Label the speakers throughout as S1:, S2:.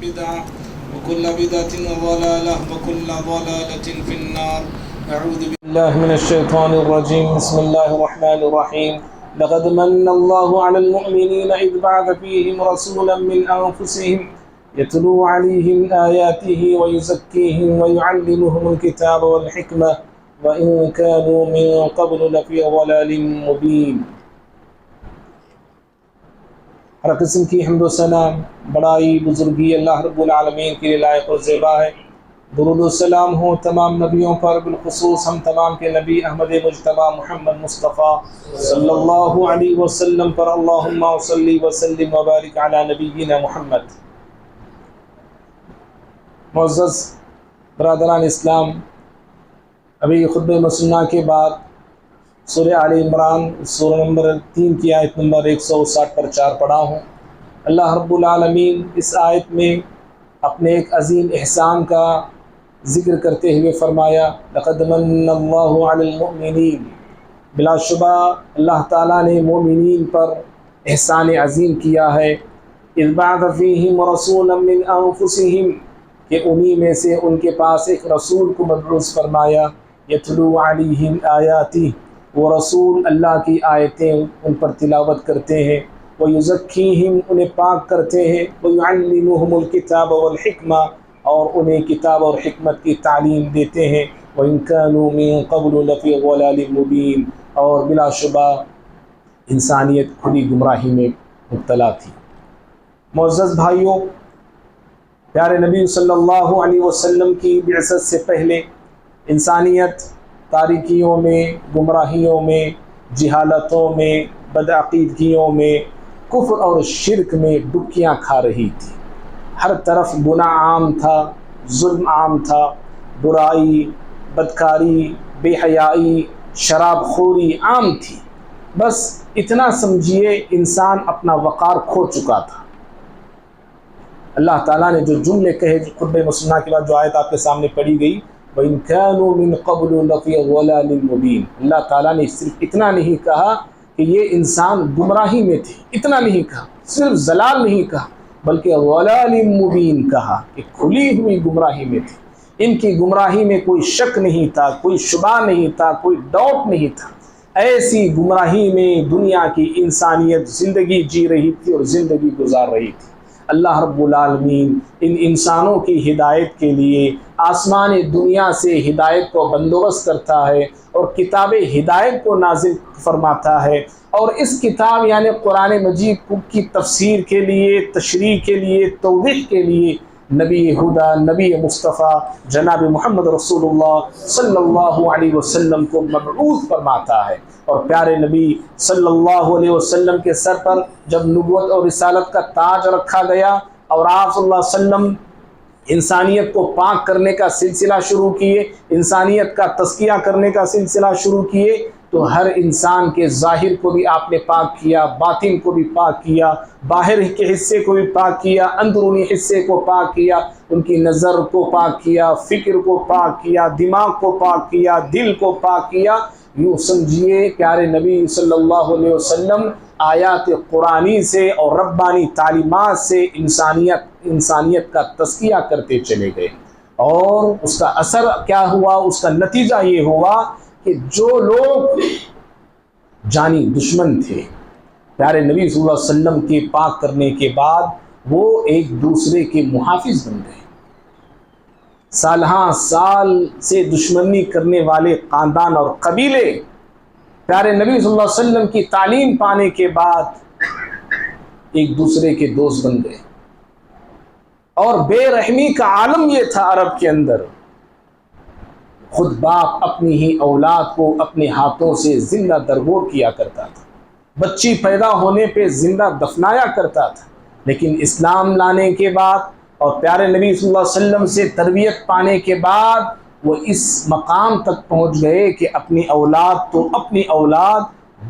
S1: بدعة وكل بدعة ضلالة وكل ضلالة في النار. أعوذ بالله من الشيطان الرجيم. بسم الله الرحمن الرحيم. لقد من الله على المؤمنين إذ بعث فيهم رسولا من أنفسهم يتلو عليهم آياته ويزكيهم ويعلمهم الكتاب والحكمة وإن كانوا من قبل لفي ضلال مبين. ہر قسم کی حمد و ثنا بڑائی بزرگی اللہ رب العالمین کے لیے لائق اور زیبا ہے. درود و سلام ہو تمام نبیوں پر، بالخصوص ہم تمام کے نبی احمد مجتبی محمد مصطفیٰ صلی اللہ علیہ وسلم پر. اللہم صلی وسلم وبارک علی نبینا محمد. معزز برادران اسلام، ابھی خطبہ مسنہ کے بعد سورہ آل عمران سورہ نمبر 3 کی آیت نمبر 160 پر 4 پڑھا ہوں. اللہ رب العالمین اس آیت میں اپنے ایک عظیم احسان کا ذکر کرتے ہوئے فرمایا لقد من اللہ علی المؤمنین. بلا شبہ اللہ تعالیٰ نے مومنین پر احسان عظیم کیا ہے. اذ بعث فیہم رسولا من انفسہم، کہ انہی میں سے ان کے پاس ایک رسول کو مبعوث فرمایا. یتلو علیہم آیاتی، وہ رسول اللہ کی آیتیں ان پر تلاوت کرتے ہیں. وَيُزَكِّيهِمْ، انہیں پاک کرتے ہیں. وَيُعَلِّمُهُمُ الْكِتَابَ وَالْحِكْمَةَ، اور انہیں کتاب اور حکمت کی تعلیم دیتے ہیں. وَإِن كَانُوا مِن قَبْلُ لَفِي ضَلَالٍ مُبِينٍ، اور بلا شبہ انسانیت کھلی گمراہی میں مبتلا تھی. معزز بھائیوں، پیارے نبی صلی اللہ علیہ وسلم کی بعثت سے پہلے انسانیت تاریکیوں میں، گمراہیوں میں، جہالتوں میں، بدعقیدگیوں میں، کفر اور شرک میں ڈبکیاں کھا رہی تھی. ہر طرف گناہ عام تھا، ظلم عام تھا، برائی، بدکاری، بے حیائی، شراب خوری عام تھی. بس اتنا سمجھیے انسان اپنا وقار کھو چکا تھا. اللہ تعالیٰ نے جو جملے کہے، خطبہ مسنہ کے بعد جو آیت آپ کے سامنے پڑھی گئی، وَإِن كَانُوا مِن قَبْلُ لَفِي ضَلَالٍ مُبِينٍ، اللہ تعالیٰ نے صرف اتنا نہیں کہا کہ یہ انسان گمراہی میں تھے، اتنا نہیں کہا، صرف ضلال نہیں کہا، بلکہ ضلال مبین کہا کہ کھلی ہوئی گمراہی میں تھے. ان کی گمراہی میں کوئی شک نہیں تھا، کوئی شبہ نہیں تھا، کوئی ڈاؤٹ نہیں تھا. ایسی گمراہی میں دنیا کی انسانیت زندگی جی رہی تھی اور زندگی گزار رہی تھی. اللہ رب العالمین ان انسانوں کی ہدایت کے لیے آسمان دنیا سے ہدایت کو بندوبست کرتا ہے اور کتاب ہدایت کو نازل فرماتا ہے. اور اس کتاب یعنی قرآن مجید کی تفسیر کے لیے، تشریح کے لیے، توضیح کے لیے نبی خدا، نبی مصطفیٰ جناب محمد رسول اللہ صلی اللہ علیہ وسلم کو مبعوث فرماتا ہے. اور پیارے نبی صلی اللہ علیہ وسلم کے سر پر جب نبوت اور رسالت کا تاج رکھا گیا اور آپ صلی اللہ علیہ وسلم انسانیت کو پاک کرنے کا سلسلہ شروع کیے، انسانیت کا تزکیہ کرنے کا سلسلہ شروع کیے، تو ہر انسان کے ظاہر کو بھی آپ نے پاک کیا، باطن کو بھی پاک کیا، باہر کے حصے کو بھی پاک کیا، اندرونی حصے کو پاک کیا، ان کی نظر کو پاک کیا، فکر کو پاک کیا، دماغ کو پاک کیا، دل کو پاک کیا. یوں سمجھیے پیارے نبی صلی اللہ علیہ وسلم آیات قرآنی سے اور ربانی تعلیمات سے انسانیت کا تزکیہ کرتے چلے گئے. اور اس کا اثر کیا ہوا؟ اس کا نتیجہ یہ ہوا کہ جو لوگ جانی دشمن تھے پیارے نبی صلی اللہ علیہ وسلم کے پاک کرنے کے بعد، وہ ایک دوسرے کے محافظ بن گئے. سالہاں سال سے دشمنی کرنے والے خاندان اور قبیلے پیارے نبی صلی اللہ علیہ وسلم کی تعلیم پانے کے بعد ایک دوسرے کے دوست بن گئے. اور بے رحمی کا عالم یہ تھا عرب کے اندر، خود باپ اپنی ہی اولاد کو اپنے ہاتھوں سے زندہ درگور کیا کرتا تھا، بچی پیدا ہونے پہ زندہ دفنایا کرتا تھا. لیکن اسلام لانے کے بعد اور پیارے نبی صلی اللہ علیہ وسلم سے تربیت پانے کے بعد وہ اس مقام تک پہنچ گئے کہ اپنی اولاد تو اپنی اولاد،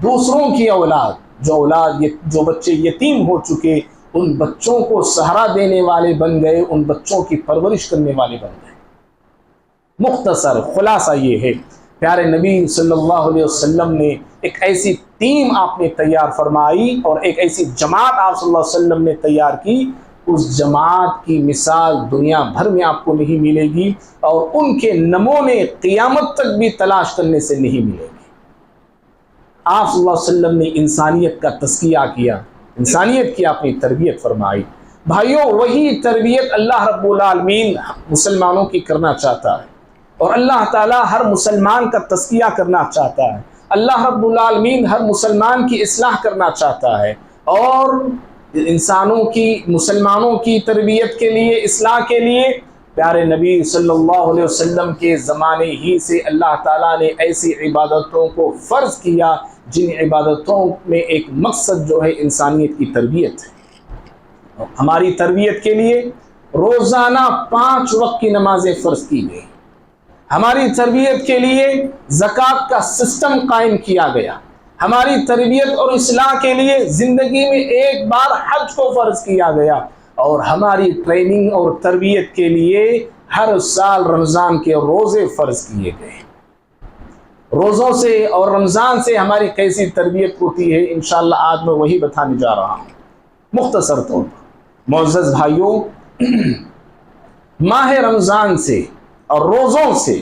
S1: دوسروں کی اولاد، جو بچے یتیم ہو چکے، ان بچوں کو سہارا دینے والے بن گئے، ان بچوں کی پرورش کرنے والے بن گئے. مختصر خلاصہ یہ ہے، پیارے نبی صلی اللہ علیہ وسلم نے ایک ایسی ٹیم آپ نے تیار فرمائی اور ایک ایسی جماعت آپ صلی اللہ علیہ وسلم نے تیار کی اس جماعت کی مثال دنیا بھر میں آپ کو نہیں ملے گی، اور ان کے نمونے قیامت تک بھی تلاش کرنے سے نہیں ملے گی۔ آپ صلی اللہ علیہ وسلم نے انسانیت کا تزکیہ کیا، انسانیت کی اپنی تربیت فرمائی۔ بھائیوں، وہی تربیت اللہ رب العالمین مسلمانوں کی کرنا چاہتا ہے، اور اللہ تعالیٰ ہر مسلمان کا تزکیہ کرنا چاہتا ہے۔ اللہ رب العالمین ہر مسلمان کی اصلاح کرنا چاہتا ہے، اور مسلمانوں کی تربیت کے لیے، اصلاح کے لیے پیارے نبی صلی اللہ علیہ وسلم کے زمانے ہی سے اللہ تعالیٰ نے ایسی عبادتوں کو فرض کیا جن عبادتوں میں ایک مقصد جو ہے انسانیت کی تربیت ہے۔ ہماری تربیت کے لیے روزانہ 5 وقت کی نمازیں فرض کی گئی، ہماری تربیت کے لیے زکوٰۃ کا سسٹم قائم کیا گیا، ہماری تربیت اور اصلاح کے لیے زندگی میں ایک بار حج کو فرض کیا گیا، اور ہماری ٹریننگ اور تربیت کے لیے ہر سال رمضان کے روزے فرض کیے گئے۔ روزوں سے اور رمضان سے ہماری کیسی تربیت ہوتی ہے، انشاءاللہ آج میں وہی بتانے جا رہا ہوں مختصر طور پر۔ معزز بھائیوں، ماہ رمضان سے اور روزوں سے،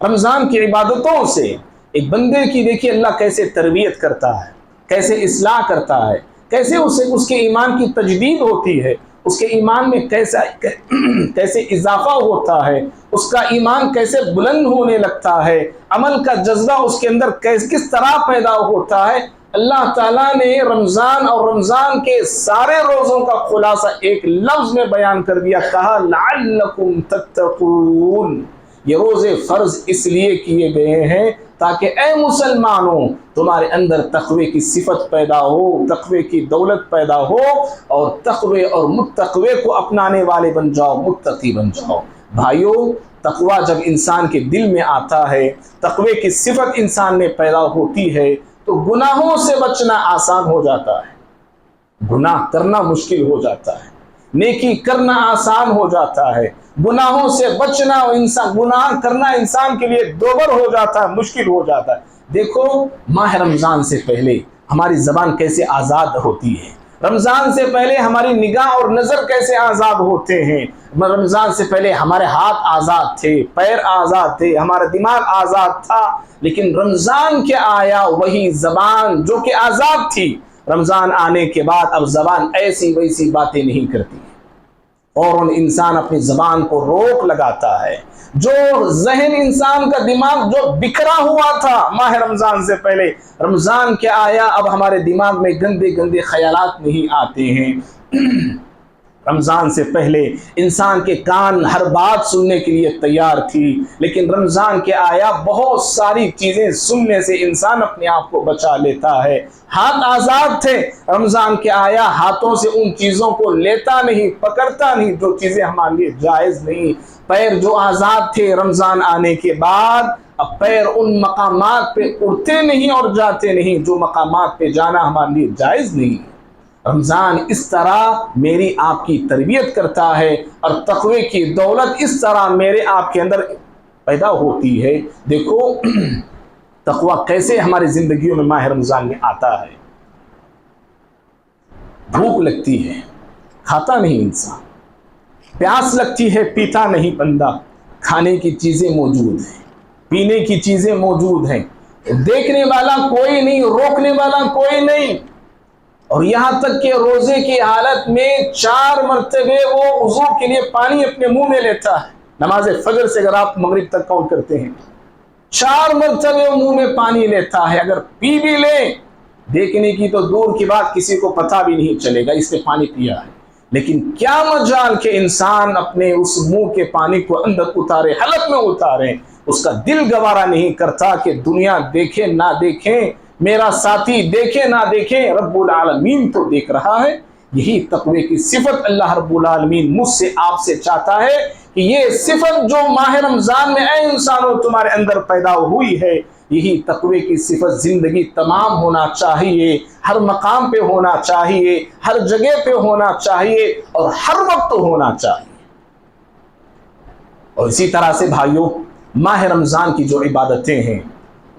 S1: رمضان کی عبادتوں سے ایک بندے کی دیکھیے اللہ کیسے تربیت کرتا ہے، کیسے اصلاح کرتا ہے، کیسے اس کے ایمان کی تجدید ہوتی ہے، اس کے ایمان میں کیسے اضافہ ہوتا ہے، اس کا ایمان کیسے بلند ہونے لگتا ہے، عمل کا جذبہ اس کے اندر کس طرح پیدا ہوتا ہے۔ اللہ تعالیٰ نے رمضان اور رمضان کے سارے روزوں کا خلاصہ ایک لفظ میں بیان کر دیا، کہا لعلکم تتقون۔ یہ روزے فرض اس لیے کیے گئے ہیں تاکہ اے مسلمانوں تمہارے اندر تقوی کی صفت پیدا ہو، تقوی کی دولت پیدا ہو، اور تقوی اور متقوی کو اپنانے والے بن جاؤ، متقی بن جاؤ۔ بھائیوں، تقوی جب انسان کے دل میں آتا ہے، تقوی کی صفت انسان میں پیدا ہوتی ہے، تو گناہوں سے بچنا آسان ہو جاتا ہے، گناہ کرنا مشکل ہو جاتا ہے، نیکی کرنا آسان ہو جاتا ہے، گناہوں سے بچنا گناہ کرنا انسان کے لیے دوبر ہو جاتا ہے، مشکل ہو جاتا ہے۔ دیکھو ماہ رمضان سے پہلے ہماری زبان کیسے آزاد ہوتی ہے، رمضان سے پہلے ہماری نگاہ اور نظر کیسے آزاد ہوتے ہیں، رمضان سے پہلے ہمارے ہاتھ آزاد تھے، پیر آزاد تھے، ہمارا دماغ آزاد تھا، لیکن رمضان کے آیا وہی زبان جو کہ آزاد تھی، رمضان آنے کے بعد اب زبان ایسی ویسی باتیں نہیں کرتی، اور انسان اپنی زبان کو روک لگاتا ہے۔ جو ذہن انسان کا دماغ جو بکھرا ہوا تھا ماہ رمضان سے پہلے، رمضان کے آیا اب ہمارے دماغ میں گندے گندے خیالات نہیں آتے ہیں۔ رمضان سے پہلے انسان کے کان ہر بات سننے کے لیے تیار تھی، لیکن رمضان کے آیا بہت ساری چیزیں سننے سے انسان اپنے آپ کو بچا لیتا ہے۔ ہاتھ آزاد تھے، رمضان کے آیا ہاتھوں سے ان چیزوں کو لیتا نہیں، پکڑتا نہیں جو چیزیں ہمارے لیے جائز نہیں۔ پیر جو آزاد تھے رمضان آنے کے بعد، اب پیر ان مقامات پہ اڑتے نہیں اور جاتے نہیں جو مقامات پہ جانا ہمارے لیے جائز نہیں۔ رمضان اس طرح میری آپ کی تربیت کرتا ہے، اور تقوی کی دولت اس طرح میرے آپ کے اندر پیدا ہوتی ہے۔ دیکھو تقوی کیسے ہماری زندگیوں میں ماہ رمضان میں آتا ہے۔ بھوک لگتی ہے، کھاتا نہیں انسان، پیاس لگتی ہے، پیتا نہیں بندہ، کھانے کی چیزیں موجود ہیں، پینے کی چیزیں موجود ہیں، دیکھنے والا کوئی نہیں، روکنے والا کوئی نہیں، اور یہاں تک کہ روزے کی حالت میں 4 مرتبے وہ وضو کے لیے پانی اپنے منہ میں لیتا ہے۔ نماز فجر سے اگر آپ مغرب تک کاؤنٹ کرتے ہیں، 4 مرتبے وہ منہ میں پانی لیتا ہے۔ اگر پی بھی لے، دیکھنے کی تو دور کی بات، کسی کو پتہ بھی نہیں چلے گا اس نے پانی پیا ہے، لیکن کیا مجال کہ انسان اپنے اس منہ کے پانی کو اندر اتارے، حلق میں اتارے، اس کا دل گوارا نہیں کرتا کہ دنیا دیکھے نہ دیکھے، میرا ساتھی دیکھے نہ دیکھے، رب العالمین تو دیکھ رہا ہے۔ یہی تقوی کی صفت اللہ رب العالمین مجھ سے آپ سے چاہتا ہے کہ یہ صفت جو ماہ رمضان میں اے انسانوں تمہارے اندر پیدا ہوئی ہے، یہی تقوی کی صفت زندگی تمام ہونا چاہیے، ہر مقام پہ ہونا چاہیے، ہر جگہ پہ ہونا چاہیے، اور ہر وقت ہونا چاہیے۔ اور اسی طرح سے بھائیوں، ماہ رمضان کی جو عبادتیں ہیں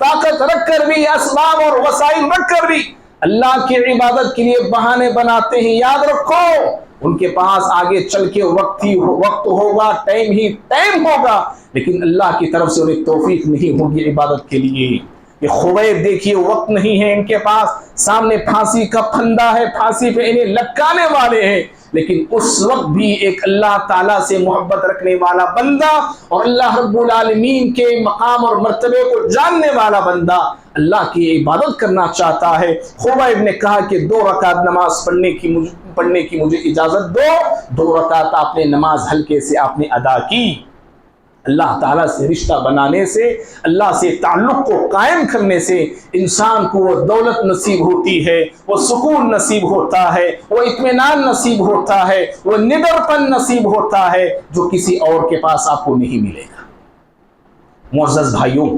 S1: طاقت رکھ کر بھی, اسباب اور وسائل رکھ کر بھی اللہ کی عبادت کے لیے بہانے بناتے ہیں. یاد رکھو ان کے پاس آگے چل کے وقت ہوگا, ٹائم ہی ٹائم ہوگا, لیکن اللہ کی طرف سے انہیں توفیق نہیں ہوگی عبادت کے لیے. یہ خبیب دیکھیے وقت نہیں ہے ان کے پاس, سامنے پھانسی کا پھندا ہے, پھانسی پہ انہیں لٹکانے والے ہیں, لیکن اس وقت بھی ایک اللہ تعالیٰ سے محبت رکھنے والا بندہ اور اللہ رب العالمین کے مقام اور مرتبے کو جاننے والا بندہ اللہ کی عبادت کرنا چاہتا ہے. خبیب نے کہا کہ 2 رکعت نماز پڑھنے کی مجھے اجازت دو. 2 رکعت آپ نے نماز ہلکے سے آپ نے ادا کی. اللہ تعالیٰ سے رشتہ بنانے سے, اللہ سے تعلق کو قائم کرنے سے انسان کو وہ دولت نصیب ہوتی ہے, وہ سکون نصیب ہوتا ہے, وہ اطمینان نصیب ہوتا ہے, وہ ندرپن نصیب ہوتا ہے جو کسی اور کے پاس آپ کو نہیں ملے گا. معزز بھائیوں,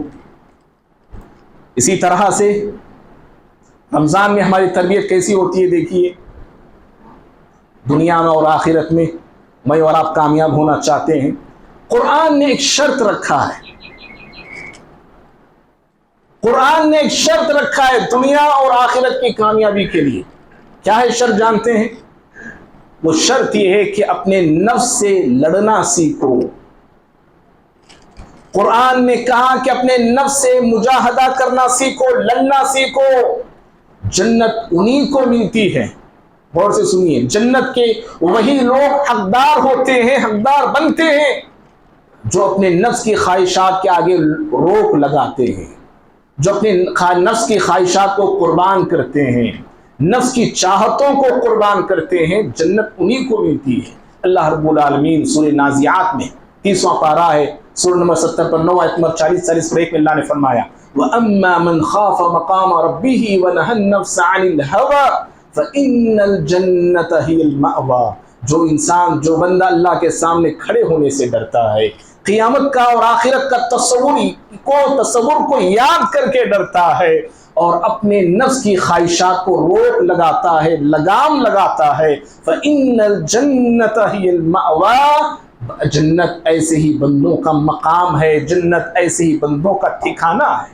S1: اسی طرح سے رمضان میں ہماری تربیت کیسی ہوتی ہے دیکھیے. دنیا میں اور آخرت میں میں اور آپ کامیاب ہونا چاہتے ہیں, قرآن نے ایک شرط رکھا ہے. قرآن نے ایک شرط رکھا ہے دنیا اور آخرت کی کامیابی کے لیے. کیا ہے شرط جانتے ہیں؟ وہ شرط یہ ہے کہ اپنے نفس سے لڑنا سیکھو. قرآن نے کہا کہ اپنے نفس سے مجاہدہ کرنا سیکھو, لڑنا سیکھو. جنت انہی کو ملتی ہے, غور سے سنیے, جنت کے وہی لوگ حقدار ہوتے ہیں, حقدار بنتے ہیں جو اپنے نفس کی خواہشات کے آگے روک لگاتے ہیں, جو اپنے نفس کی خواہشات کو قربان کرتے ہیں, نفس کی چاہتوں کو قربان کرتے ہیں. جنت انہی کو ملتی ہے. اللہ رب العالمین سورہ نازعات میں 30واں پارہ ہے, سورہ نمبر 70 پر 9 آیت نمبر 40 پر ایک میں اللہ نے فرمایا وَأَمَّا مَنْ خَافَ مَقَامَ رَبِّهِ وَنَهَى النَّفْسَ عَنِ الْهَوَىٰ فَإِنَّ الْجَنَّةَ هِيَ الْمَأْوَىٰ. جو انسان, جو بندہ اللہ کے سامنے کھڑے ہونے سے ڈرتا ہے, قیامت کا اور آخرت کا تصور کو یاد کر کے ڈرتا ہے اور اپنے نفس کی خواہشات کو روک لگاتا ہے, لگام لگاتا ہے, فَإِنَّ الْجَنَّةَ هِيَ الْمَأْوَىٰ. جنت ایسے ہی بندوں کا مقام ہے, جنت ایسے ہی بندوں کا ٹھکانہ ہے.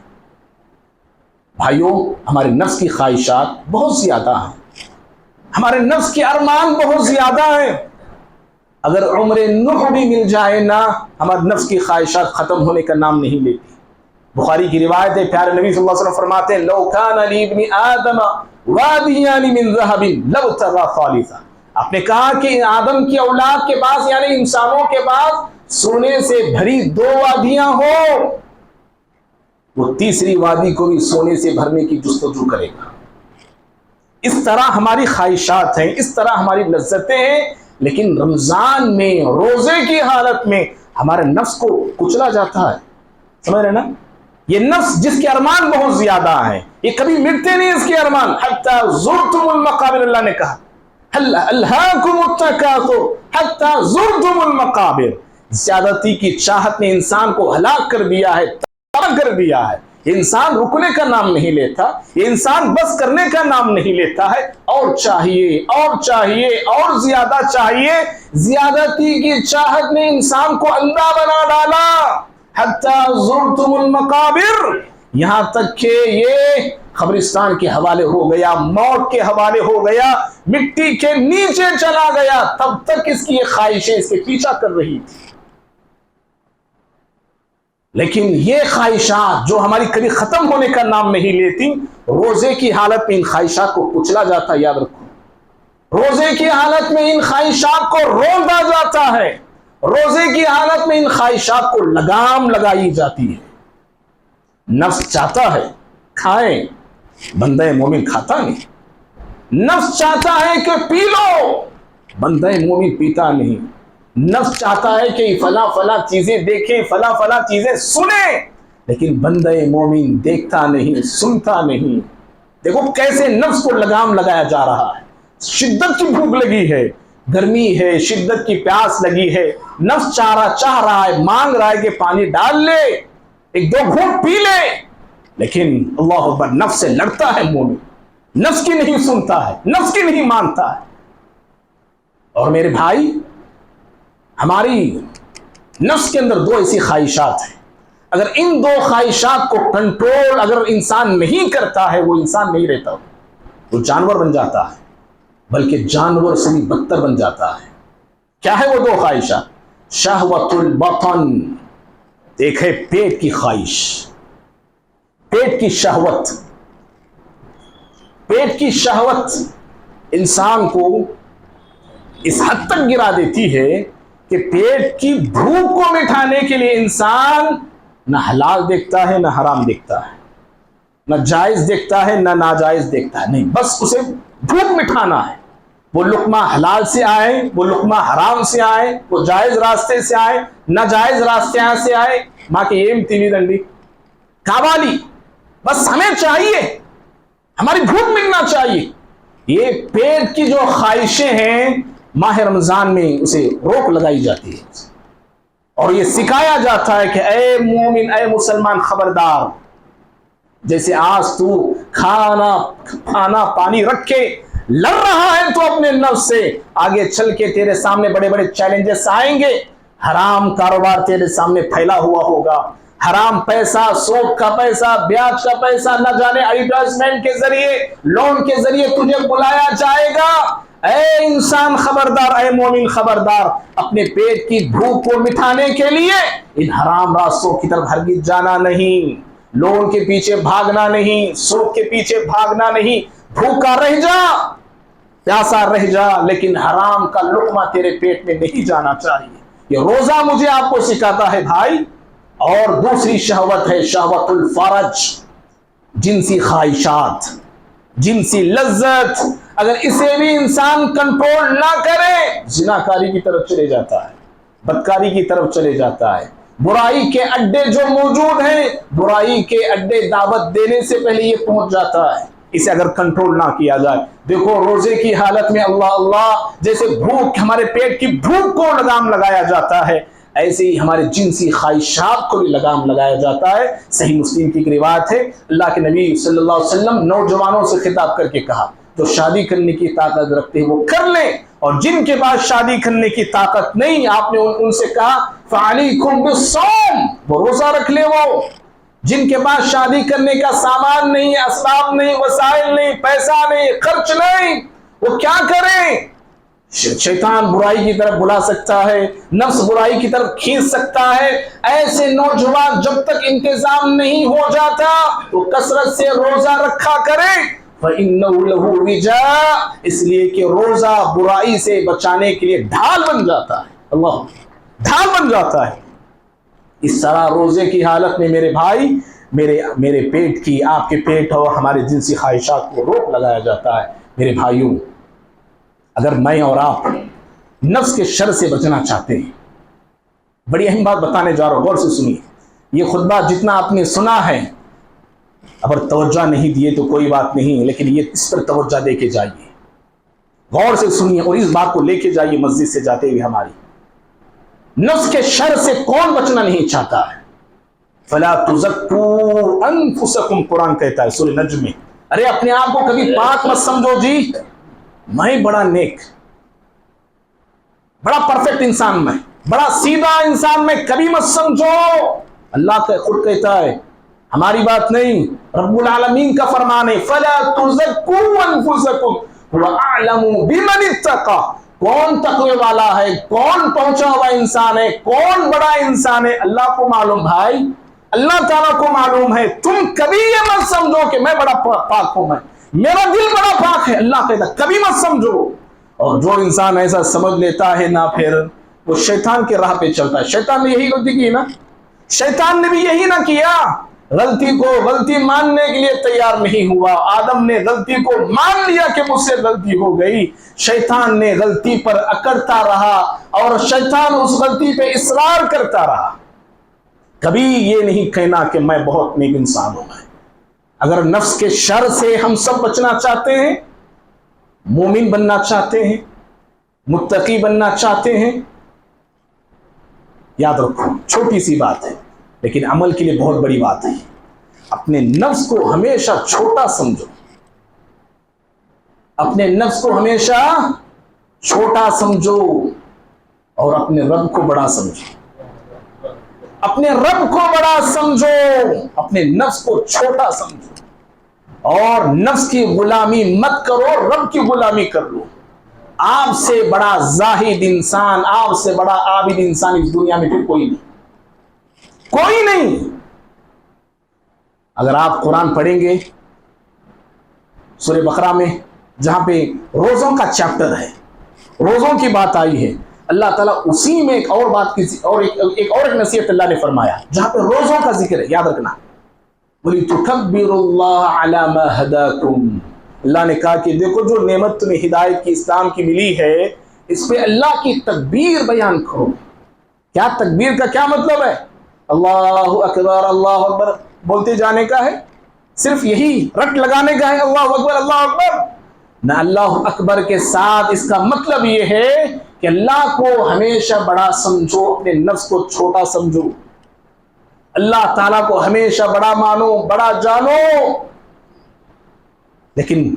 S1: بھائیوں, ہمارے نفس کی خواہشات بہت زیادہ ہیں, ہمارے نفس کے ارمان بہت زیادہ ہیں. اگر عمر نوح بھی مل جائے نا, ہمارے نفس کی خواہشات ختم ہونے کا نام نہیں لیتی. بخاری کی روایت ہے, پیارے نبی صلی اللہ علیہ وسلم فرماتے ہیں لو کان لی ابن آدم وادیان من ذهب لابتغى ثالثا. آپ نے کہا کہ آدم کی اولاد کے پاس یعنی انسانوں کے پاس سونے سے بھری 2 وادیاں ہو, وہ تیسری وادی کو بھی سونے سے بھرنے کی جستجو کرے گا. اس طرح ہماری خواہشات ہیں, اس طرح ہماری لذتیں ہیں. لیکن رمضان میں, روزے کی حالت میں ہمارے نفس کو کچلا جاتا ہے. سمجھ رہے نا, یہ نفس جس کے ارمان بہت زیادہ ہیں, یہ کبھی مٹتے نہیں اس کے ارمان. حتی زرتم المقابر, اللہ نے کہا الہاکم التکاثر حتی زرتم المقابر. زیادتی کی چاہت نے انسان کو ہلاک کر دیا ہے, تباہ کر دیا ہے. یہ انسان رکنے کا نام نہیں لیتا, یہ انسان بس کرنے کا نام نہیں لیتا ہے. اور چاہیے, اور چاہیے, اور زیادہ چاہیے. زیادتی کی چاہت نے انسان کو اندھا بنا ڈالا. حتی زرتم المقابر, یہاں تک کہ یہ قبرستان کے حوالے ہو گیا, موت کے حوالے ہو گیا, مٹی کے نیچے چلا گیا. تب تک اس کی یہ خواہشیں اس کے پیچھا کر رہی تھی. لیکن یہ خواہشات جو ہماری کبھی ختم ہونے کا نام نہیں لیتی, روزے کی حالت میں ان خواہشات کو کچلا جاتا ہے. یاد رکھو, روزے کی حالت میں ان خواہشات کو روندا جاتا ہے, روزے کی حالت میں ان خواہشات کو لگام لگائی جاتی ہے. نفس چاہتا ہے کھائیں, بندہ مومن کھاتا نہیں. نفس چاہتا ہے کہ پی لو, بندہ مومن پیتا نہیں. نفس چاہتا ہے کہ فلاں فلاں چیزیں دیکھیں, فلاں فلاں چیزیں سنیں, لیکن بندہ مومن دیکھتا نہیں, سنتا نہیں. دیکھو کیسے نفس کو لگام لگایا جا رہا ہے. شدت کی بھوک لگی ہے, گرمی ہے, شدت کی پیاس لگی ہے, نفس چاہ رہا ہے, مانگ رہا ہے کہ پانی ڈال لے, 1-2 گھونٹ پی لے, لیکن اللہ اکبر نفس سے لڑتا ہے مومن. نفس کی نہیں سنتا ہے, نفس کی نہیں مانتا ہے. اور میرے بھائی, ہماری نفس کے اندر 2 ایسی خواہشات ہیں. اگر ان دو خواہشات کو کنٹرول اگر انسان نہیں کرتا ہے، وہ انسان نہیں رہتا، وہ جانور بن جاتا ہے، بلکہ جانور سے بھی بدتر بن جاتا ہے۔ کیا ہے وہ دو خواہشات؟ شہوت البطن، ایک ہے پیٹ کی خواہش، پیٹ کی شہوت۔ پیٹ کی شہوت انسان کو اس حد تک گرا دیتی ہے کہ پیٹ کی بھوک کو مٹانے کے لیے انسان نہ حلال دیکھتا ہے نہ حرام دیکھتا ہے، نہ جائز دیکھتا ہے نہ ناجائز دیکھتا ہے، نہیں، بس اسے بھوک مٹھانا ہے۔ وہ لقمہ حلال سے آئے، وہ لقمہ حرام سے آئے، وہ جائز راستے سے آئے، ناجائز راستے سے آئے، ماں کی ایم تیوی دنڈی کاوالی، بس ہمیں چاہیے، ہماری بھوک مٹنا چاہیے۔ یہ پیٹ کی جو خواہشیں ہیں ماہ رمضان میں اسے روک لگائی جاتی ہے، اور یہ سکھایا جاتا ہے کہ اے مومن، اے مسلمان، خبردار، جیسے آج تو کھانا پانی رکھ کے لڑ رہا ہے تو اپنے نفس سے، آگے چل کے تیرے سامنے بڑے بڑے چیلنجز آئیں گے۔ حرام کاروبار تیرے سامنے پھیلا ہوا ہوگا، حرام پیسہ، سود کا پیسہ، بیاج کا پیسہ، نہ جانے ایڈورٹائزمنٹ کے ذریعے، لون کے ذریعے تجھے بلایا جائے گا۔ اے انسان خبردار، اے مومن خبردار، اپنے پیٹ کی بھوک کو مٹانے کے لیے ان حرام راستوں کی طرف ہرگز جانا نہیں، لون کے پیچھے بھاگنا نہیں، سود کے پیچھے بھاگنا نہیں۔ بھوکا رہ جا، پیاسا رہ جا، لیکن حرام کا لقمہ تیرے پیٹ میں نہیں جانا چاہیے۔ یہ روزہ مجھے آپ کو سکھاتا ہے بھائی۔ اور دوسری شہوت ہے شہوت الفرج، جنسی خواہشات، جنسی لذت۔ اگر اسے بھی انسان کنٹرول نہ کرے، زناکاری کی طرف چلے جاتا ہے، بدکاری کی طرف چلے جاتا ہے۔ برائی کے اڈے جو موجود ہیں، برائی کے اڈے دعوت دینے سے پہلے یہ پہنچ جاتا ہے، اسے اگر کنٹرول نہ کیا جائے۔ دیکھو روزے کی حالت میں اللہ اللہ، جیسے بھوک، ہمارے پیٹ کی بھوک کو لگام لگایا جاتا ہے، ایسے ہی ہمارے جنسی خواہشات کو بھی لگام لگایا جاتا ہے۔ صحیح مسلم کی ایک روایت ہے، اللہ کے نبی صلی اللہ علیہ وسلم نوجوانوں سے خطاب کر کے کہا، جو شادی کرنے کی طاقت رکھتے ہیں وہ کر لیں، اور جن کے پاس شادی کرنے کی طاقت نہیں، آپ نے ان سے کہا فعلیکم بالصوم، وہ روزہ رکھ لے۔ وہ جن کے پاس شادی کرنے کا سامان نہیں، اسباب نہیں، وسائل نہیں، پیسہ نہیں، خرچ نہیں، وہ کیا کریں؟ شیطان برائی کی طرف بلا سکتا ہے، نفس برائی کی طرف کھینچ سکتا ہے۔ ایسے نوجوان جب تک انتظام نہیں ہو جاتا وہ کثرت سے روزہ رکھا کرے، فَإِنَّهُ لَهُ وِجَاء، اس لیے کہ روزہ برائی سے بچانے کے لیے ڈھال بن جاتا ہے، اللہ ڈھال بن جاتا ہے۔ اس طرح روزے کی حالت میں میرے بھائی، میرے پیٹ کی، آپ کے پیٹ اور ہمارے جنسی خواہشات کو روک لگایا جاتا ہے۔ میرے بھائیوں، اگر میں اور آپ نفس کے شر سے بچنا چاہتے ہیں، بڑی اہم بات بتانے جا رہا ہوں، غور سے سنیے۔ یہ خطبہ جتنا آپ نے سنا ہے، اگر توجہ نہیں دیے تو کوئی بات نہیں، لیکن یہ اس پر توجہ دے کے جائیے، غور سے سنیے، اور اس بات کو لے کے جائیے مسجد سے جاتے ہوئے۔ ہماری نفس کے شر سے کون بچنا نہیں چاہتا ہے؟ فَلَا تُزَكُّوا أَنفُسَكُمْ، قرآن کہتا ہے سورہ نجم میں، ارے اپنے آپ کو کبھی پاک مت سمجھو جی، میں بڑا نیک، بڑا پرفیکٹ انسان، میں بڑا سیدھا انسان، میں کبھی مت سمجھو۔ اللہ کا خود کہتا ہے، ہماری بات نہیں، رب العالمین کا فرمان ہے، فَلَا تُزَكُّوا أَنفُسَكُمْ هُوَ أَعْلَمُ بِمَنِ اتَّقَىٰ، کون تقوی والا ہے، کون پہنچا ہوا انسان ہے، کون بڑا انسان ہے، اللہ کو معلوم بھائی، اللہ تعالیٰ کو معلوم ہے۔ تم کبھی یہ مت سمجھو کہ میں بڑا پاک ہوں، میں میرا دل بڑا پاک ہے، اللہ کہتا ہے کبھی مت سمجھو۔ اور جو انسان ایسا سمجھ لیتا ہے نا، پھر وہ شیطان کے راہ پہ چلتا ہے۔ شیطان نے یہی غلطی کی نا، شیطان نے بھی یہی نہ کیا، غلطی ماننے کے لیے تیار نہیں ہوا۔ آدم نے غلطی کو مان لیا کہ مجھ سے غلطی ہو گئی، شیطان نے غلطی پر اکڑتا رہا اور شیطان اس غلطی پہ اصرار کرتا رہا۔ کبھی یہ نہیں کہنا کہ میں بہت نیک انسان ہوں۔ میں اگر نفس کے شر سے ہم سب بچنا چاہتے ہیں، مومن بننا چاہتے ہیں، متقی بننا چاہتے ہیں، یاد رکھو چھوٹی سی بات ہے لیکن عمل کے لیے بہت بڑی بات ہے۔ اپنے نفس کو ہمیشہ چھوٹا سمجھو، اپنے نفس کو ہمیشہ چھوٹا سمجھو اور اپنے رب کو بڑا سمجھو۔ اپنے رب کو بڑا سمجھو، اپنے نفس کو چھوٹا سمجھو، اور نفس کی غلامی مت کرو، رب کی غلامی کر لو۔ آپ سے بڑا زاہد انسان، آپ سے بڑا عابد انسان اس دنیا میں پھر کوئی نہیں، کوئی نہیں۔ اگر آپ قرآن پڑھیں گے سورہ بقرہ میں، جہاں پہ روزوں کا چیپٹر ہے، روزوں کی بات آئی ہے، اللہ تعالیٰ اسی میں ایک اور بات کی، اور ایک نصیحت اللہ نے فرمایا جہاں پہ روزوں کا ذکر ہے، یاد رکھنا، وَلِتُكَبِّرُوا اللَّهَ عَلَى مَا هَدَاكُمْ۔ اللہ نے کہا کہ دیکھو جو نعمت تمہیں ہدایت کی، اسلام کی ملی ہے، اس پہ اللہ کی تکبیر بیان کرو۔ کیا تکبیر کا کیا مطلب ہے؟ اللہ اکبر، اللہ اکبر بولتے جانے کا ہے؟ صرف یہی رٹ لگانے کا ہے اللہ اکبر اللہ اکبر؟ نہ، اللہ اکبر کے ساتھ اس کا مطلب یہ ہے کہ اللہ کو ہمیشہ بڑا سمجھو، اپنے نفس کو چھوٹا سمجھو، اللہ تعالیٰ کو ہمیشہ بڑا مانو، بڑا جانو۔ لیکن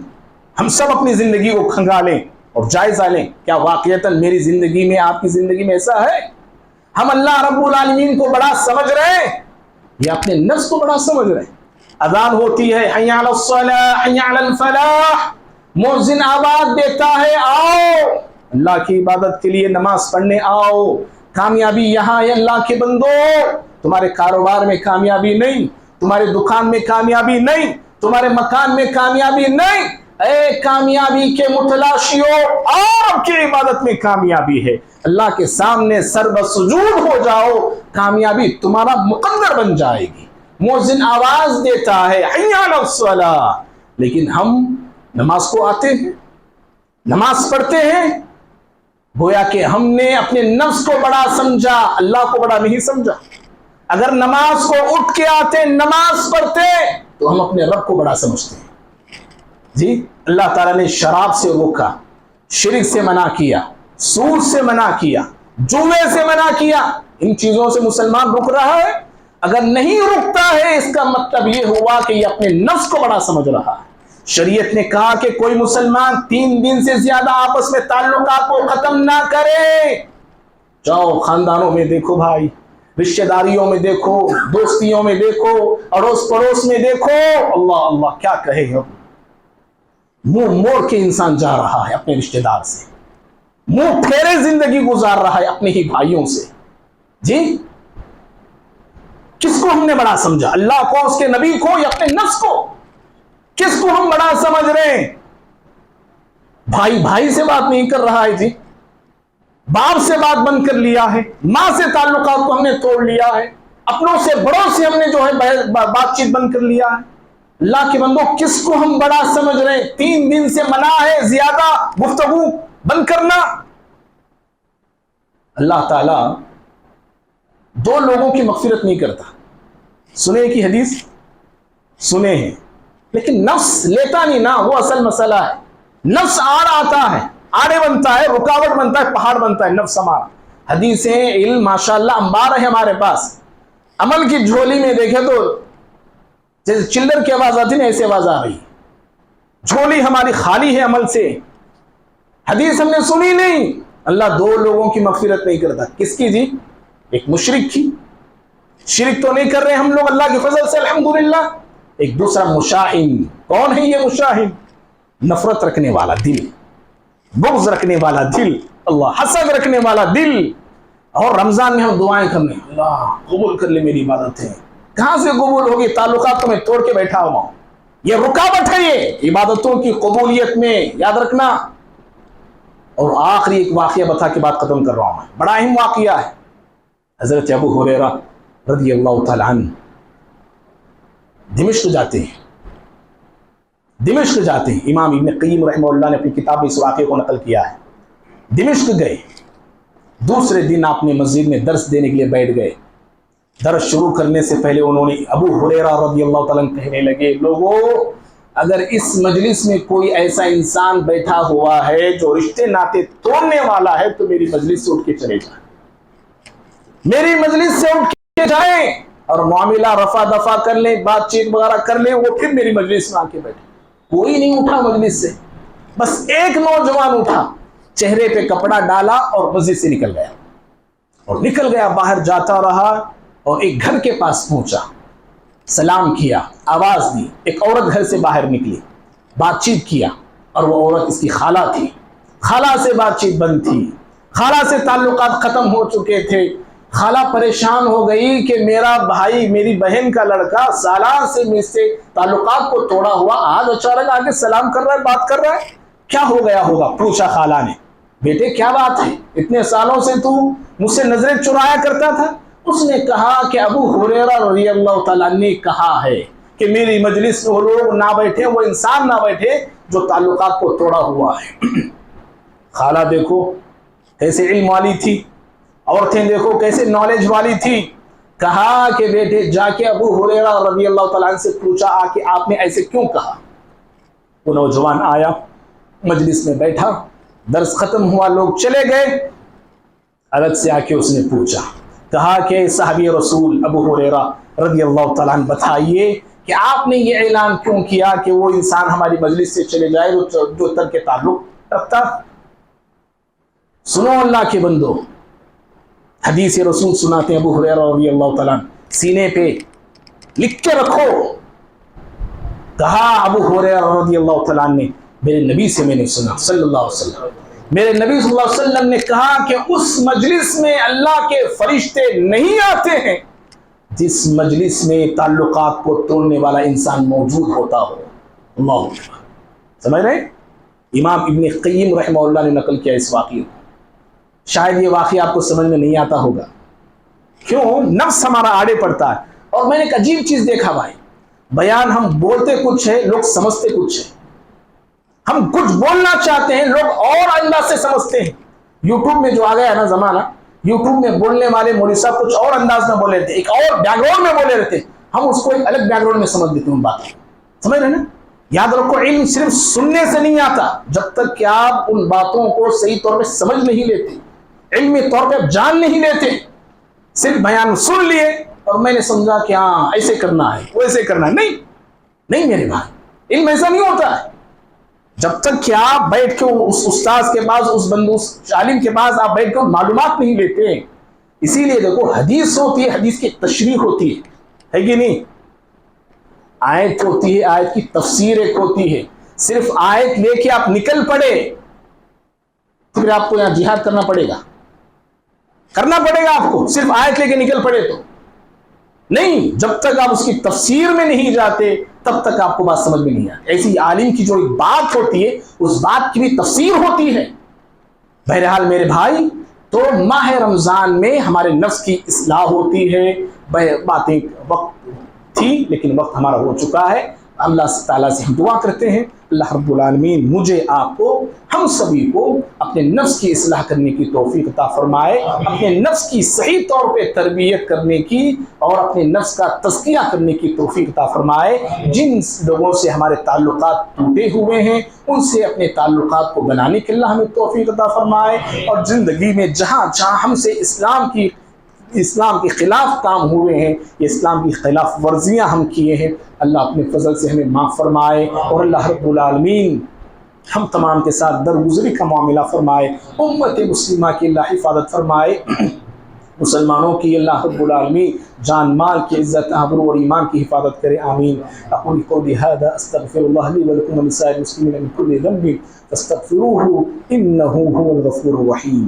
S1: ہم سب اپنی زندگی کو کھنگالیں اور جائزہ لیں، کیا واقعتاً میری زندگی میں، آپ کی زندگی میں ایسا ہے؟ ہم اللہ رب العالمین کو بڑا سمجھ رہے ہیں یا اپنے نفس کو بڑا سمجھ رہے ہیں؟ اذان ہوتی ہے، حی علی الصلاۃ حی علی الفلاح، مؤذن آواز دیتا ہے آؤ اللہ کی عبادت کے لیے، نماز پڑھنے آؤ، کامیابی یہاں ہے اللہ کے بندو۔ تمہارے کاروبار میں کامیابی نہیں، تمہارے دکان میں کامیابی نہیں، تمہارے مکان میں کامیابی نہیں، اے کامیابی کے متلاشیوں، آپ کی عبادت میں کامیابی ہے، اللہ کے سامنے سر بسجود ہو جاؤ، کامیابی تمہارا مقدر بن جائے گی۔ مؤذن آواز دیتا ہے حی علی الصلاۃ، لیکن ہم نماز کو آتے ہیں، نماز پڑھتے ہیں، گویا کہ ہم نے اپنے نفس کو بڑا سمجھا، اللہ کو بڑا نہیں سمجھا۔ اگر نماز کو اٹھ کے آتے، نماز پڑھتے، تو ہم اپنے رب کو بڑا سمجھتے ہیں۔ جی، اللہ تعالیٰ نے شراب سے روکا، شرک سے منع کیا، سود سے منع کیا، جوے سے منع کیا، ان چیزوں سے مسلمان رک رہا ہے؟ اگر نہیں رکتا ہے، اس کا مطلب یہ ہوا کہ یہ اپنے نفس کو بڑا سمجھ رہا ہے۔ شریعت نے کہا کہ کوئی مسلمان 3 دن سے زیادہ آپس میں تعلقات کو ختم نہ کرے۔ جاؤ خاندانوں میں دیکھو بھائی، رشتہ داریوں میں دیکھو، دوستیوں میں دیکھو، اڑوس پڑوس میں دیکھو، اللہ اللہ کیا کہے گا، منہ موڑ کے انسان جا رہا ہے اپنے رشتہ دار سے، منہ پھیرے زندگی گزار رہا ہے اپنے ہی بھائیوں سے۔ جی، کس کو ہم نے بڑا سمجھا، اللہ کو، اس کے نبی کو، یا اپنے نفس کو؟ کس کو ہم بڑا سمجھ رہے ہیں؟ بھائی بھائی سے بات نہیں کر رہا ہے، جی، باپ سے بات بند کر لیا ہے، ماں سے تعلقات کو ہم نے توڑ لیا ہے، اپنوں سے بڑوں سے ہم نے جو ہے بات چیت بند کر لیا ہے۔ اللہ کے بندوں، کس کو ہم بڑا سمجھ رہے ہیں؟ 3 دن سے منع ہے زیادہ گفتگو بند کرنا۔ اللہ تعالیٰ 2 لوگوں کی مغفرت نہیں کرتا۔ سنے کی حدیث سنے ہیں، لیکن نفس لیتا نہیں نا، وہ اصل مسئلہ ہے۔ نفس آڑ آتا ہے، آڑے بنتا ہے، رکاوٹ بنتا ہے، پہاڑ بنتا ہے نفس ہمارا۔ حدیثیں، علم ماشاءاللہ انبار ہے ہمارے پاس، عمل کی جھولی میں دیکھے تو جیسے چلر کی آواز آتی نا، ایسے آواز آ رہی، جھولی ہماری خالی ہے عمل سے، حدیث ہم نے سنی نہیں۔ اللہ 2 لوگوں کی مغفرت نہیں کرتا۔ کس کی جی؟ ایک مشرک کی، شرک تو نہیں کر رہے ہم لوگ اللہ کے فضل سے الحمدللہ۔ ایک دوسرا مشاہن۔ کون ہے یہ مشاہن؟ نفرت رکھنے والا دل، بغض رکھنے والا دل، اللہ حسد رکھنے والا دل۔ اور رمضان میں ہم دعائیں کرنے، اللہ قبول کر لے میری عبادتیں۔ کہاں سے قبول ہوگی؟ تعلقات میں توڑ کے بیٹھا ہوا ہوں، یہ رکاوٹ ہے یہ عبادتوں کی قبولیت میں، یاد رکھنا۔ اور آخری ایک واقعہ بتا کے بات ختم کر رہا ہوں، میں بڑا اہم واقعہ ہے۔ حضرت ابو ہریرہ رضی اللہ تعالی عنہ دمشق جاتے ہیں، دمشق جاتے ہیں۔ امام ابن قیم رحمہ اللہ نے اپنی کتاب میں اس واقعے کو نقل کیا ہے۔ دمشق گئے، دوسرے دن آپ نے مسجد میں درس دینے کے لیے بیٹھ گئے۔ درس شروع کرنے سے پہلے انہوں نے ابو ہریرہ رضی اللہ تعالیٰ عنہ کہنے لگے، لوگوں اگر اس مجلس میں کوئی ایسا انسان بیٹھا ہوا ہے جو رشتے ناطے توڑنے والا ہے تو میری مجلس سے اٹھ کے چلے جائیں، میری مجلس سے اٹھ کے جائیں اور معاملہ رفع دفع کر لیں، بات چیت وغیرہ کر لیں، وہ پھر میری مجلس میں آ کے بیٹھے۔ کوئی نہیں اٹھا مجلس سے، بس ایک نوجوان اٹھا، چہرے پہ کپڑا ڈالا اور مسجد سے نکل گیا، اور نکل گیا باہر، جاتا رہا اور ایک گھر کے پاس پہنچا، سلام کیا، آواز دی، ایک عورت گھر سے باہر نکلی، بات چیت کیا، اور وہ عورت اس کی خالہ تھی۔ خالہ سے بات چیت بند تھی، خالہ سے تعلقات ختم ہو چکے تھے۔ خالہ پریشان ہو گئی کہ میرا بھائی، میری بہن کا لڑکا سالہ سے مجھ سے تعلقات کو توڑا ہوا، آج اچانک آگے سلام کر رہا ہے، بات کر رہا ہے، کیا ہو گیا ہوگا؟ پوچھا خالہ نے، بیٹے کیا بات ہے، اتنے سالوں سے تو مجھ سے نظریں چرایا کرتا تھا۔ اس نے کہا کہ ابو ہریرہ رضی اللہ تعالیٰ نے کہا ہے کہ میری مجلس میں وہ لوگ نہ بیٹھے، وہ انسان نہ بیٹھے جو تعلقات کو توڑا ہوا ہے۔ خالہ دیکھو کیسے علم والی تھی، عورتیں دیکھو کیسے نالج والی تھی۔ کہا کہ بیٹے جا کے ابو ہریرہ رضی اللہ تعالیٰ عنہ سے پوچھا کہ آپ نے ایسے کیوں کہا؟ وہ نوجوان آیا، مجلس میں بیٹھا، درس ختم ہوا، لوگ چلے گئے، الگ سے آ کے اس نے پوچھا، کہا کہ صحابی رسول ابو ہریرہ رضی اللہ تعالیٰ عنہ بتائیے کہ آپ نے یہ اعلان کیوں کیا کہ وہ انسان ہماری مجلس سے چلے جائے جو ترک تعلق رکھتا؟ سنو اللہ کے بندو، حدیث رسول سناتے ہیں ابو ہریرہ رضی اللہ تعالیٰ عنہ، سینے پہ لکھ کے رکھو۔ کہا ابو ہریرہ رضی اللہ تعالیٰ عنہ نے، میرے نبی سے میں نے سنا صلی اللہ علیہ وسلم، میرے نبی صلی اللہ علیہ وسلم نے کہا کہ اس مجلس میں اللہ کے فرشتے نہیں آتے ہیں جس مجلس میں تعلقات کو توڑنے والا انسان موجود ہوتا ہو۔ اللہ اکبر، سمجھ رہے؟ امام ابن قیم رحمہ اللہ نے نقل کیا اس واقعے کو۔ شاید یہ واقعہ آپ کو سمجھ میں نہیں آتا ہوگا، کیوں؟ نفس ہمارا آڑے پڑتا ہے۔ اور میں نے ایک عجیب چیز دیکھا بھائی، بیان ہم بولتے کچھ ہے، لوگ سمجھتے کچھ ہے۔ ہم کچھ بولنا چاہتے ہیں، لوگ اور انداز سے سمجھتے ہیں۔ یوٹیوب میں جو آ گیا ہے نا زمانہ، یوٹیوب میں بولنے والے مولوی صاحب کچھ اور انداز میں بولے رہتے، ایک اور بیک گراؤنڈ میں بولے رہتے، ہم اس کو ایک الگ بیک گراؤنڈ میں سمجھ لیتے ہیں ان باتیں، سمجھ رہے نا؟ یاد رکھو، علم صرف سننے سے نہیں آتا جب تک کہ آپ ان باتوں کو صحیح طور پہ سمجھ نہیں لیتے، علمی طور پہ جان نہیں لیتے۔ صرف بیان سن لیے اور میں نے سمجھا کہ ہاں ایسے کرنا ہے، ویسے کرنا ہے، نہیں میرے بھائی، علم ایسا نہیں ہوتا ہے۔ جب تک کہ آپ بیٹھ کے اس استاذ کے پاس، اس عالم کے پاس آپ بیٹھ کے معلومات نہیں لیتے۔ اسی لیے دیکھو، حدیث ہوتی ہے، حدیث کی تشریح ہوتی ہے کہ نہیں؟ آیت ہوتی ہے، آیت کی تفسیر ایک ہوتی ہے۔ صرف آیت لے کے آپ نکل پڑے پھر آپ کو یہاں جہاد کرنا پڑے گا آپ کو، صرف آیت لے کے نکل پڑے تو نہیں۔ جب تک آپ اس کی تفسیر میں نہیں جاتے تب تک آپ کو بات سمجھ میں نہیں آتی۔ ایسی عالم کی جو ایک بات ہوتی ہے، اس بات کی بھی تفسیر ہوتی ہے۔ بہرحال میرے بھائی، تو ماہ رمضان میں ہمارے نفس کی اصلاح ہوتی ہے۔ باتیں وقت تھی لیکن وقت ہمارا ہو چکا ہے۔ اللہ تعالیٰ سے ہم دعا کرتے ہیں، اللہ رب العالمین مجھے، آپ کو، ہم سبھی کو اپنے نفس کی اصلاح کرنے کی توفیق عطا فرمائے، اپنے نفس کی صحیح طور پہ تربیت کرنے کی اور اپنے نفس کا تزکیہ کرنے کی توفیق عطا فرمائے۔ جن لوگوں سے ہمارے تعلقات ٹوٹے ہوئے ہیں ان سے اپنے تعلقات کو بنانے کے اللہ ہمیں توفیق عطا فرمائے، اور زندگی میں جہاں جہاں ہم سے اسلام کے خلاف کام ہوئے ہیں، یہ اسلام کی خلاف ورزیاں ہم کیے ہیں، اللہ اپنے فضل سے ہمیں معاف فرمائے، اور اللہ رب العالمین ہم تمام کے ساتھ درگزری کا معاملہ فرمائے، امت مسلمہ کی اللہ حفاظت فرمائے، مسلمانوں کی اللہ رب العالمین جان مال کی عزت، آبرو اور ایمان کی حفاظت کرے، آمین۔ اقول قولی ھذا استغفر اللہ لی ولکم ولسائر المسلمین من کل ذنب فاستغفروہ انہ ھو الغفور الرحیم۔